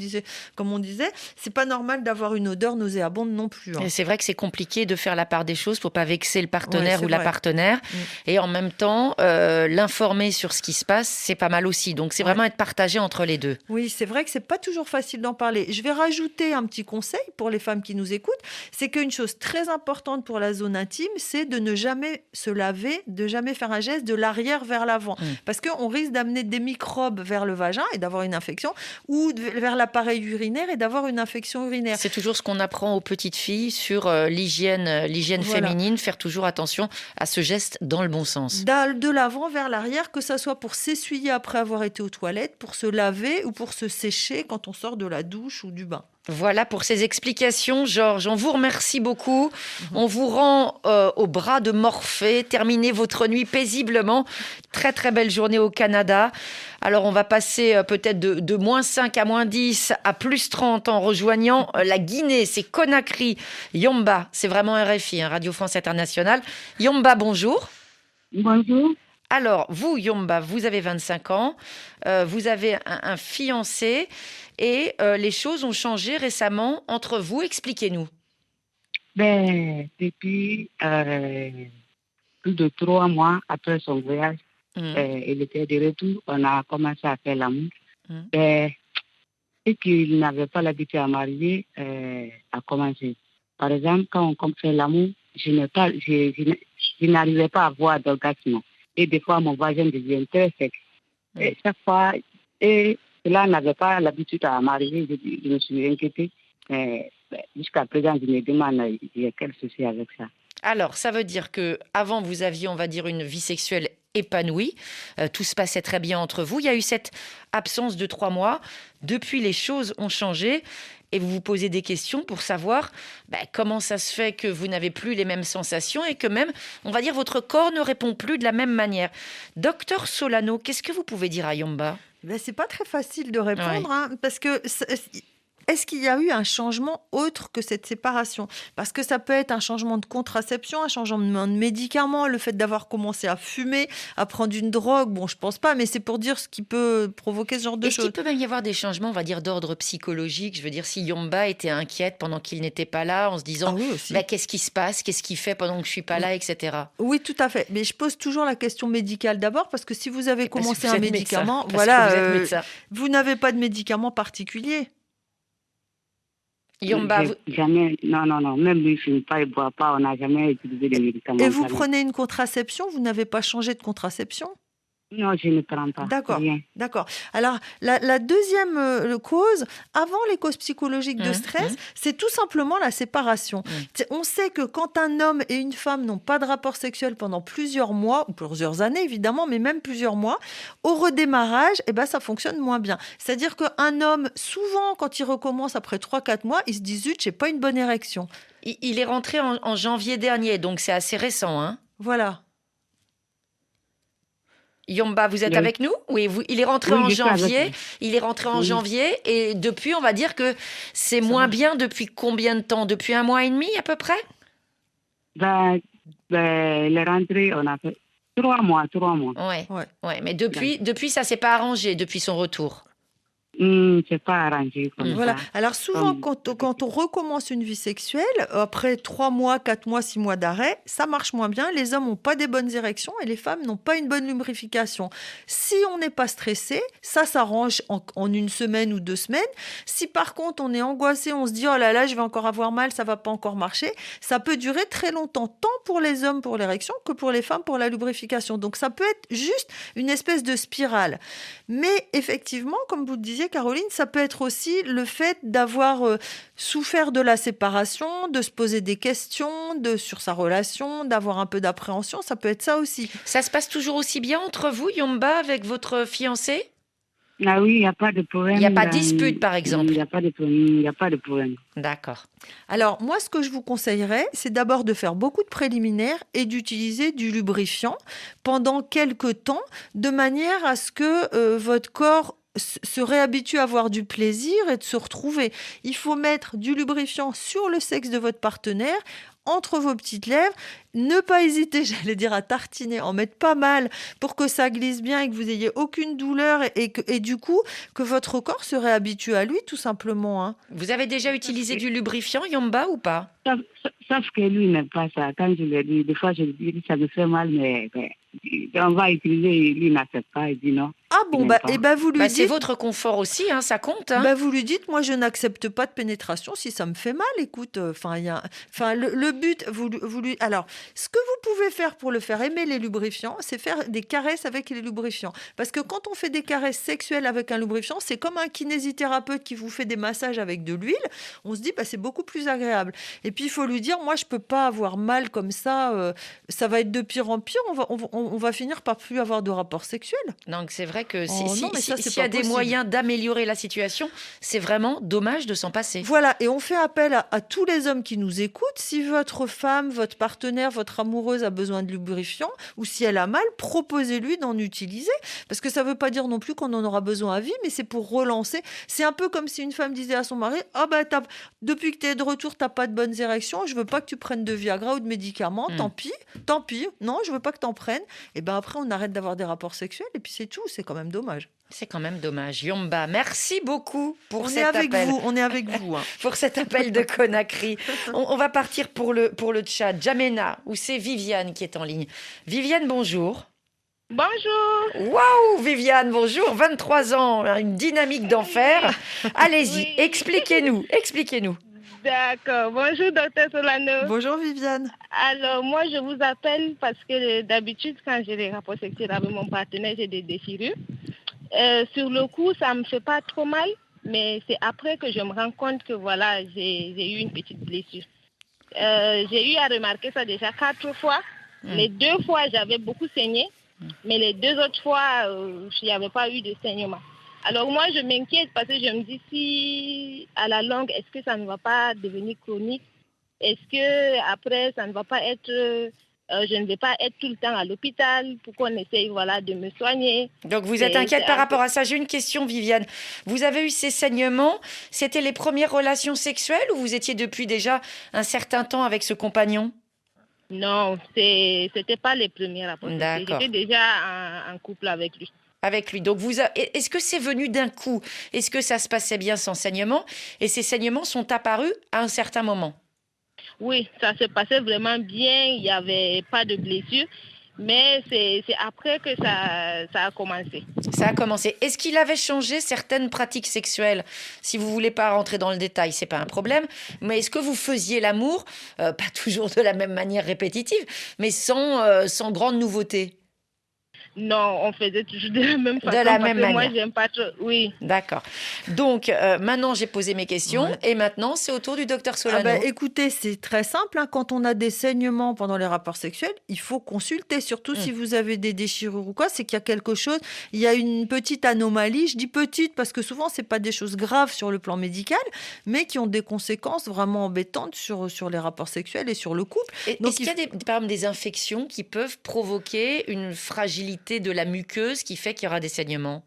on disait. C'est pas normal d'avoir une odeur nauséabonde non plus. Et c'est vrai que c'est compliqué de faire la part des choses pour pas vexer le partenaire ou la vrai. partenaire. Et en même temps, l'informer sur ce qui se passe, c'est pas mal aussi. Donc c'est vraiment être partagé entre les deux. Oui, c'est vrai que c'est pas toujours facile d'en parler. Je vais rajouter un petit conseil pour les femmes qui nous écoutent. C'est qu'une chose très importante pour la zone intime, c'est de ne jamais se laver, de jamais faire un geste de l'arrière vers l'avant. Parce qu'on risque d'amener des microbes vers le vagin et d'avoir une infection, ou vers l'appareil urinaire et d'avoir une infection urinaire. C'est toujours ce qu'on apprend aux petites filles sur l'hygiène féminine, faire toujours attention à ce geste dans le bon sens. De l'avant vers l'arrière, que ça soit pour s'essuyer après avoir été aux toilettes, pour se laver ou pour se sécher quand on sort de la douche ou du bain. Voilà pour ces explications, Georges. On vous remercie beaucoup. On vous rend au bras de Morphée. Terminez votre nuit paisiblement. Très, très belle journée au Canada. Alors, on va passer peut-être de -5 à -10 à +30 en rejoignant la Guinée. C'est Conakry. Yomba, c'est vraiment RFI, Radio France Internationale. Yomba, bonjour. Bonjour. Alors, vous, Yomba, vous avez 25 ans. Vous avez un fiancé. Et les choses ont changé récemment entre vous. Expliquez-nous. Depuis plus de 3 mois après son voyage, il était de retour. On a commencé à faire l'amour. Et qu'il n'avait pas l'habitude à marier, a commencé. Par exemple, quand on fait l'amour, je n'arrivais pas à avoir d'orgasme. Et des fois, mon vagin devient très sec. Et chaque fois... Là, on n'avait pas l'habitude à marier, je me suis inquiétée. Jusqu'à présent, je me demande, il y a quel souci avec ça. Alors, ça veut dire qu'avant, vous aviez, on va dire, une vie sexuelle épanouie. Tout se passait très bien entre vous. Il y a eu cette absence de 3 mois. Depuis, les choses ont changé. Et vous vous posez des questions pour savoir comment ça se fait que vous n'avez plus les mêmes sensations et que même, on va dire, votre corps ne répond plus de la même manière. Docteur Solano, qu'est-ce que vous pouvez dire à Yomba ? C'est pas très facile de répondre, parce que est-ce qu'il y a eu un changement autre que cette séparation ? Parce que ça peut être un changement de contraception, un changement de médicaments, le fait d'avoir commencé à fumer, à prendre une drogue. Bon, je pense pas, mais c'est pour dire ce qui peut provoquer ce genre de choses. Est-ce qu'il peut même y avoir des changements, on va dire, d'ordre psychologique ? Je veux dire, si Yomba était inquiète pendant qu'il n'était pas là, en se disant qu'est-ce qui se passe ? Qu'est-ce qu'il fait pendant que je suis pas là, etc. Oui, tout à fait. Mais je pose toujours la question médicale d'abord, parce que si vous avez commencé un médicament, vous n'avez pas de médicament particulier. Yomba, jamais, non, même lui, il ne fume pas, il ne boit pas, on n'a jamais utilisé des médicaments. Et vous prenez une contraception, vous n'avez pas changé de contraception ? Non, je ne prends pas. D'accord. Alors, la deuxième cause, avant les causes psychologiques de stress, c'est tout simplement la séparation. On sait que quand un homme et une femme n'ont pas de rapport sexuel pendant plusieurs mois, ou plusieurs années évidemment, mais même plusieurs mois, au redémarrage, ça fonctionne moins bien. C'est-à-dire qu'un homme, souvent, quand il recommence après 3-4 mois, il se dit « zut, j'ai pas une bonne érection ». Il est rentré en janvier dernier, donc c'est assez récent, hein ? Voilà. Yomba, vous êtes avec nous ? Oui, il est rentré en janvier. Il est rentré en janvier et depuis, on va dire que c'est moins bien depuis combien de temps ? Depuis 1 mois et demi à peu près ? Il est rentré, on a fait 3 mois. Ouais. Mais depuis, ça s'est pas arrangé depuis son retour. C'est pas arrangé. Voilà. Alors souvent, quand on recommence une vie sexuelle, après 3 mois, 4 mois, 6 mois d'arrêt, ça marche moins bien. Les hommes n'ont pas des bonnes érections et les femmes n'ont pas une bonne lubrification. Si on n'est pas stressé, ça s'arrange en 1 semaine ou 2 semaines. Si par contre on est angoissé, on se dit « oh là là, je vais encore avoir mal, ça va pas encore marcher », ça peut durer très longtemps, tant pour les hommes pour l'érection que pour les femmes pour la lubrification. Donc ça peut être juste une espèce de spirale. Mais effectivement, comme vous le disiez, Caroline, ça peut être aussi le fait d'avoir souffert de la séparation, de se poser des questions sur sa relation, d'avoir un peu d'appréhension, ça peut être ça aussi. Ça se passe toujours aussi bien entre vous, Yomba, avec votre fiancé ? Ah oui, il n'y a pas de problème. Il n'y a pas de dispute, par exemple ? Il n'y a pas de problème. D'accord. Alors, moi, ce que je vous conseillerais, c'est d'abord de faire beaucoup de préliminaires et d'utiliser du lubrifiant pendant quelques temps, de manière à ce que votre corps se réhabitue à avoir du plaisir et de se retrouver. Il faut mettre du lubrifiant sur le sexe de votre partenaire entre vos petites lèvres. Ne pas hésiter, j'allais dire, à tartiner, en mettre pas mal pour que ça glisse bien et que vous n'ayez aucune douleur et du coup, que votre corps se réhabitue à lui, tout simplement. Hein. Vous avez déjà utilisé du lubrifiant, Yomba, ou pas? Sauf que lui n'aime pas ça. Quand je lui dis, des fois, je lui dis, ça me fait mal, mais on va utiliser, lui n'accepte pas, il dit non. Ah bon, vous lui dites... C'est votre confort aussi, hein, ça compte. Hein. Vous lui dites, moi, je n'accepte pas de pénétration si ça me fait mal. Écoute, le but, vous lui... Alors, ce que vous pouvez faire pour le faire aimer les lubrifiants, c'est faire des caresses avec les lubrifiants. Parce que quand on fait des caresses sexuelles avec un lubrifiant, c'est comme un kinésithérapeute qui vous fait des massages avec de l'huile. On se dit, c'est beaucoup plus agréable. Et puis, il faut lui dire, moi, je ne peux pas avoir mal comme ça. Ça va être de pire en pire. On va finir par plus avoir de rapports sexuels. Donc, c'est vrai que s'il y a des moyens d'améliorer la situation, c'est vraiment dommage de s'en passer. Voilà, et on fait appel à tous les hommes qui nous écoutent. Si votre femme, votre partenaire, votre amoureuse a besoin de lubrifiant, ou si elle a mal, proposez-lui d'en utiliser. Parce que ça ne veut pas dire non plus qu'on en aura besoin à vie, mais c'est pour relancer. C'est un peu comme si une femme disait à son mari, depuis que tu es de retour, tu n'as pas de bonnes érections, je ne veux pas que tu prennes de Viagra ou de médicaments, tant pis, non, je ne veux pas que tu en prennes. Et après, on arrête d'avoir des rapports sexuels, et puis c'est tout, c'est quand même dommage. C'est quand même dommage. Yomba, merci beaucoup pour cet appel. On est avec vous. Hein. Pour cet appel de Conakry. On va partir pour le Tchad. Djamena, où c'est Viviane qui est en ligne. Viviane, bonjour. Bonjour. Waouh, Viviane, bonjour. 23 ans, une dynamique d'enfer. Allez-y, oui. Expliquez-nous. D'accord. Bonjour, docteur Solano. Bonjour, Viviane. Alors, moi, je vous appelle parce que d'habitude, quand j'ai des rapports sexuels avec mon partenaire, j'ai des déchirures. Sur le coup, ça ne me fait pas trop mal, mais c'est après que je me rends compte que voilà, j'ai eu une petite blessure. J'ai eu à remarquer ça déjà 4 fois. Les 2 fois, j'avais beaucoup saigné, mais les 2 autres fois, il n'y avait pas eu de saignement. Alors moi, je m'inquiète parce que je me dis si à la longue, est-ce que ça ne va pas devenir chronique? Est-ce que après, ça ne va pas être... je ne vais pas être tout le temps à l'hôpital pour qu'on essaye de me soigner. Donc vous êtes inquiète par rapport à ça. J'ai une question, Viviane. Vous avez eu ces saignements. C'était les premières relations sexuelles ou vous étiez depuis déjà un certain temps avec ce compagnon? Non, c'était pas les premières rapports. J'étais déjà en couple avec lui. Avec lui. Donc, est-ce que c'est venu d'un coup? Est-ce que ça se passait bien sans saignement? Et ces saignements sont apparus à un certain moment? Oui, ça se passait vraiment bien. Il n'y avait pas de blessure. Mais c'est après que ça a commencé. Ça a commencé. Est-ce qu'il avait changé certaines pratiques sexuelles? Si vous ne voulez pas rentrer dans le détail, ce n'est pas un problème. Mais est-ce que vous faisiez l'amour, pas toujours de la même manière répétitive, mais sans grande nouveauté? Non, on faisait toujours de la même façon. De la même manière. Moi, j'aime pas trop. Oui. D'accord. Donc, maintenant, j'ai posé mes questions. Ouais. Et maintenant, c'est au tour du docteur Solano. Écoutez, c'est très simple. Hein. Quand on a des saignements pendant les rapports sexuels, il faut consulter. Surtout si vous avez des déchirures ou quoi, c'est qu'il y a quelque chose. Il y a une petite anomalie. Je dis petite parce que souvent, ce n'est pas des choses graves sur le plan médical, mais qui ont des conséquences vraiment embêtantes sur les rapports sexuels et sur le couple. Est-ce qu'il y a par exemple des infections qui peuvent provoquer une fragilité de la muqueuse qui fait qu'il y aura des saignements?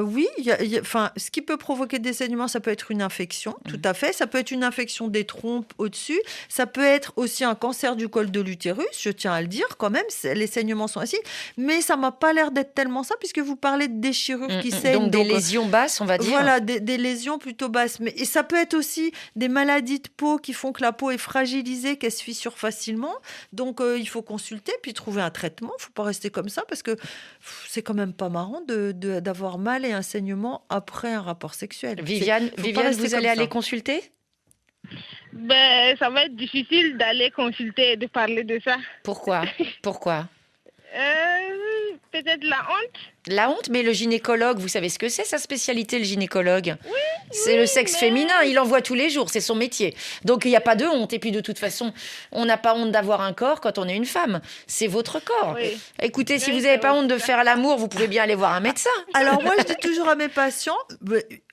Oui, ce qui peut provoquer des saignements, ça peut être une infection, tout à fait. Ça peut être une infection des trompes au-dessus. Ça peut être aussi un cancer du col de l'utérus, je tiens à le dire quand même. Les saignements sont ainsi. Mais ça ne m'a pas l'air d'être tellement ça, puisque vous parlez de déchirures qui saignent. Donc des lésions basses, on va dire. Voilà, des lésions plutôt basses. Et ça peut être aussi des maladies de peau qui font que la peau est fragilisée, qu'elle se fissure facilement. Donc il faut consulter, puis trouver un traitement. Il ne faut pas rester comme ça, parce que c'est quand même pas marrant d'avoir mal et un saignement après un rapport sexuel. Viviane, vous allez aller consulter? Ça va être difficile d'aller consulter et de parler de ça. Pourquoi? Peut-être la honte. La honte, mais le gynécologue, vous savez ce que c'est, sa spécialité, le gynécologue? Oui. C'est le sexe féminin, il en voit tous les jours, c'est son métier. Donc il n'y a pas de honte. Et puis de toute façon, on n'a pas honte d'avoir un corps quand on est une femme. C'est votre corps. Oui. Écoutez, si vous n'avez pas honte de faire l'amour, vous pouvez bien aller voir un médecin. Alors moi, je dis toujours à mes patients...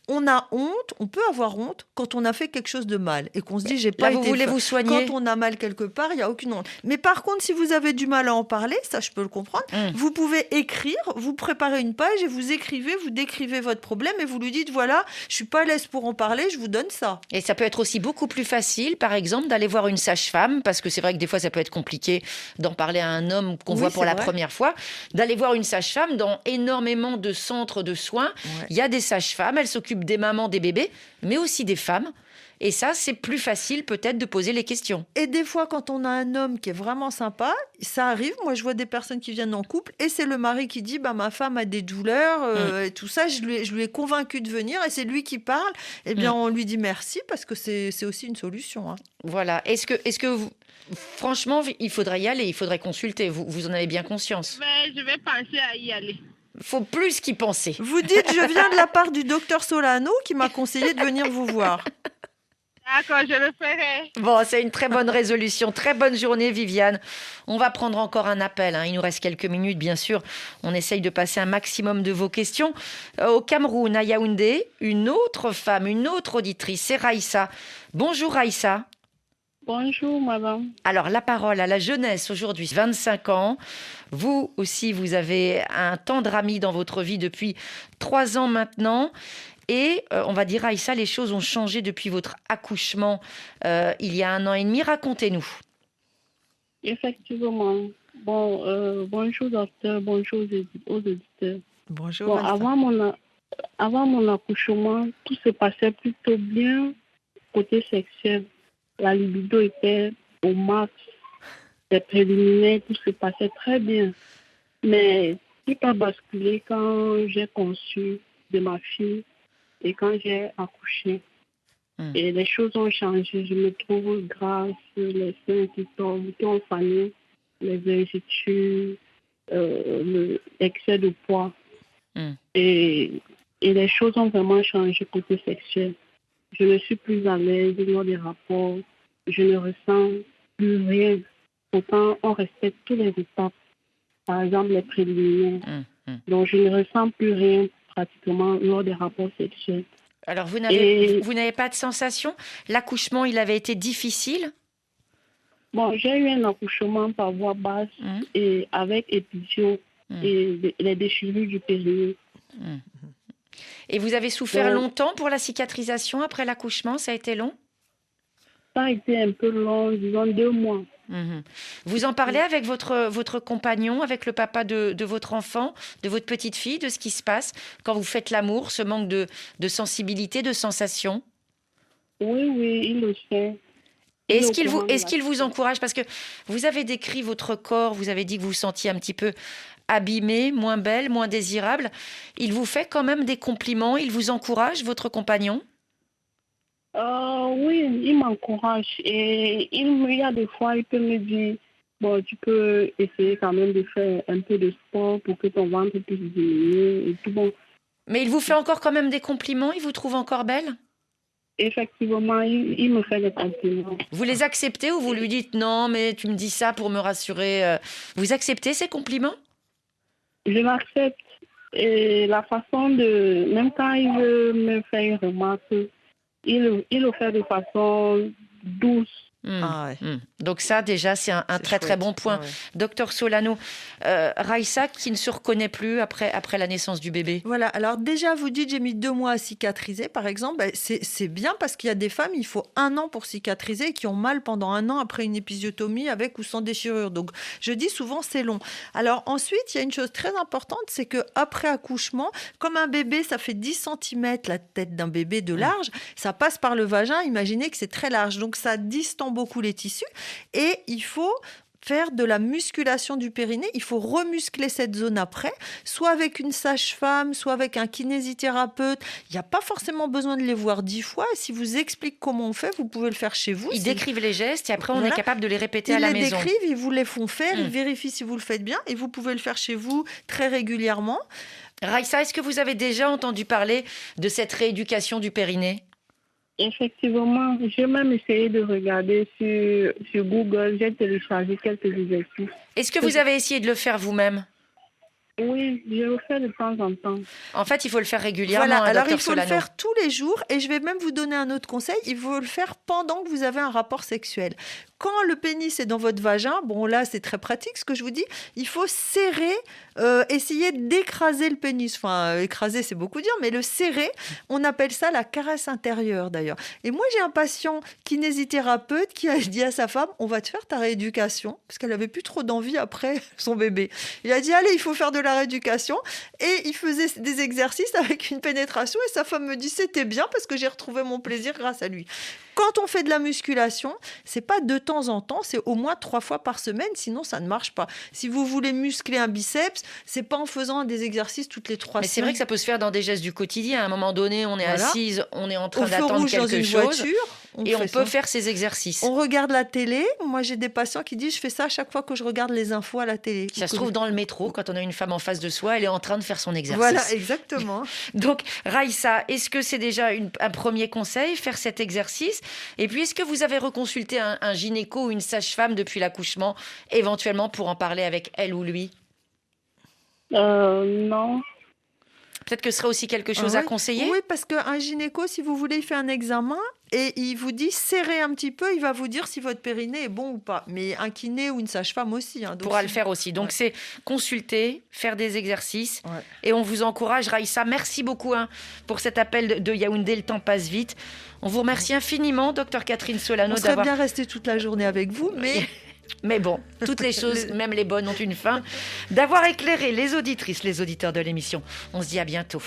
on a honte, on peut avoir honte quand on a fait quelque chose de mal et qu'on se dit j'ai pas Là, vous été voulez vous soigner. Quand on a mal quelque part, il n'y a aucune honte. Mais par contre, si vous avez du mal à en parler, ça je peux le comprendre, vous pouvez écrire, vous préparez une page et vous écrivez, vous décrivez votre problème et vous lui dites voilà, je suis pas à l'aise pour en parler, je vous donne ça. Et ça peut être aussi beaucoup plus facile, par exemple, d'aller voir une sage-femme, parce que c'est vrai que des fois ça peut être compliqué d'en parler à un homme qu'on voit pour la première fois, d'aller voir une sage-femme dans énormément de centres de soins. Il y a des sages-femmes, elles s'occupent des mamans, des bébés, mais aussi des femmes. Et ça, c'est plus facile peut-être de poser les questions. Et des fois, quand on a un homme qui est vraiment sympa, ça arrive. Moi, je vois des personnes qui viennent en couple et c'est le mari qui dit ma femme a des douleurs et tout ça. Je lui ai convaincu de venir et c'est lui qui parle. Eh bien, on lui dit merci parce que c'est aussi une solution. Hein. Voilà. Est-ce que vous... Franchement, il faudrait y aller, il faudrait consulter. Vous en avez bien conscience. Mais je vais penser à y aller. Faut plus qu'y penser. Vous dites, je viens de la part du docteur Solano qui m'a conseillé de venir vous voir. D'accord, je le ferai. Bon, c'est une très bonne résolution. Très bonne journée, Viviane. On va prendre encore un appel. Il nous reste quelques minutes, bien sûr. On essaye de passer un maximum de vos questions. Au Cameroun, à Yaoundé, une autre femme, une autre auditrice, c'est Raïssa. Bonjour, Raïssa. Bonjour, madame. Alors, la parole à la jeunesse aujourd'hui, 25 ans. Vous aussi, vous avez un tendre ami dans votre vie depuis 3 ans maintenant. Et on va dire, Aïssa, les choses ont changé depuis votre accouchement il y a 1 an et demi. Racontez-nous. Effectivement. Bonjour, docteur. Bonjour aux auditeurs. Bonjour. Avant mon accouchement, tout se passait plutôt bien côté sexuel. La libido était au max. Les préliminaires, tout se passait très bien. Mais tout a basculé quand j'ai conçu de ma fille. Et quand j'ai accouché, et les choses ont changé, je me trouve grâce les seins qui ont fané, les vergetures, l'excès de poids. Et les choses ont vraiment changé côté sexuel. Je ne suis plus à l'aise lors des rapports. Je ne ressens plus rien. Pourtant, on respecte toutes les étapes. Par exemple, les préliminaires. Donc, je ne ressens plus rien pratiquement lors des rapports sexuels. Alors, vous n'avez pas de sensation? L'accouchement, il avait été difficile? Bon, j'ai eu un accouchement par voie basse et avec épision et les déchirures du périnée. Et vous avez souffert longtemps pour la cicatrisation après l'accouchement? Ça a été long? Ça a été un peu long, disons 2 mois. Vous en parlez avec votre compagnon, avec le papa de votre enfant, de votre petite fille, de ce qui se passe quand vous faites l'amour, ce manque de sensibilité, de sensation? Oui, il le sait. Est-ce qu'il vous encourage? Parce que vous avez décrit votre corps, vous avez dit que vous vous sentiez un petit peu abîmée, moins belle, moins désirable. Il vous fait quand même des compliments, il vous encourage, votre compagnon? Oui, il m'encourage et il y a des fois, il peut me dire, tu peux essayer quand même de faire un peu de sport pour que ton ventre puisse diminuer et tout bon. Mais il vous fait encore quand même des compliments? Il vous trouve encore belle? Effectivement, il me fait des compliments. Vous les acceptez ou vous lui dites non, mais tu me dis ça pour me rassurer? Vous acceptez ces compliments? Je l'accepte et la façon même quand il veut me faire une remarque, il le fait de façon douce. Donc ça, déjà, c'est un très chouette. très bon point. Docteur Solano, Raïssa qui ne se reconnaît plus après la naissance du bébé. Voilà, alors déjà, vous dites j'ai mis 2 mois à cicatriser, par exemple. C'est bien parce qu'il y a des femmes, il faut 1 an pour cicatriser et qui ont mal pendant 1 an après une épisiotomie avec ou sans déchirure. Donc, je dis souvent c'est long. Alors ensuite, il y a une chose très importante, c'est qu'après accouchement, comme un bébé, ça fait 10 cm la tête d'un bébé de large, ça passe par le vagin, imaginez que c'est très large. Donc, ça distend beaucoup les tissus et il faut faire de la musculation du périnée, il faut remuscler cette zone après, soit avec une sage-femme, soit avec un kinésithérapeute. Il n'y a pas forcément besoin de les voir 10 fois. Si vous expliquez comment on fait, vous pouvez le faire chez vous. Ils décrivent les gestes et après on est capable de les répéter à la maison. Ils les décrivent, ils vous les font faire, ils vérifient si vous le faites bien et vous pouvez le faire chez vous très régulièrement. Raïssa, est-ce que vous avez déjà entendu parler de cette rééducation du périnée? Effectivement, j'ai même essayé de regarder sur Google, j'ai téléchargé quelques exercices. Est-ce que vous avez essayé de le faire vous-même? Oui, je le fais de temps en temps. En fait, il faut le faire régulièrement. Voilà, alors Dr il faut Solano. le faire tous les jours et je vais même vous donner un autre conseil, il faut le faire pendant que vous avez un rapport sexuel. Quand le pénis est dans votre vagin, bon là c'est très pratique ce que je vous dis, il faut serrer, essayer d'écraser le pénis. Enfin, écraser c'est beaucoup dire, mais le serrer, on appelle ça la caresse intérieure d'ailleurs. Et moi j'ai un patient kinésithérapeute qui a dit à sa femme, on va te faire ta rééducation, parce qu'elle avait plus trop d'envie après son bébé. Il a dit, allez, il faut faire de la rééducation. Et il faisait des exercices avec une pénétration et sa femme me dit, c'était bien parce que j'ai retrouvé mon plaisir grâce à lui. Quand on fait de la musculation, c'est pas de temps en temps, c'est au moins 3 fois par semaine, sinon ça ne marche pas. Si vous voulez muscler un biceps, c'est pas en faisant des exercices toutes les 3 semaines. Mais c'est vrai que ça peut se faire dans des gestes du quotidien. À un moment donné, on est assise, on est en train au feu d'attendre rouge quelque dans une chose. voiture, Et on peut faire ces exercices. On regarde la télé. Moi, j'ai des patients qui disent, je fais ça à chaque fois que je regarde les infos à la télé. Ça se trouve dans le métro, quand on a une femme en face de soi, elle est en train de faire son exercice. Voilà, exactement. Donc, Raïssa, est-ce que c'est déjà un premier conseil, faire cet exercice? Et puis, est-ce que vous avez reconsulté un gynéco ou une sage-femme depuis l'accouchement, éventuellement pour en parler avec elle ou lui? Non. Peut-être que ce serait aussi quelque chose à conseiller? Oui, parce qu'un gynéco, si vous voulez, il fait un examen et il vous dit serrez un petit peu, il va vous dire si votre périnée est bon ou pas. Mais un kiné ou une sage-femme aussi. Pourra le faire aussi. Donc c'est consulter, faire des exercices et on vous encourage. Raïssa, merci beaucoup pour cet appel de Yaoundé. Le temps passe vite. On vous remercie infiniment, Dr Catherine Solano. On serait bien resté toute la journée avec vous, mais... Mais bon, toutes les choses, même les bonnes, ont une fin. D'avoir éclairé les auditrices, les auditeurs de l'émission. On se dit à bientôt.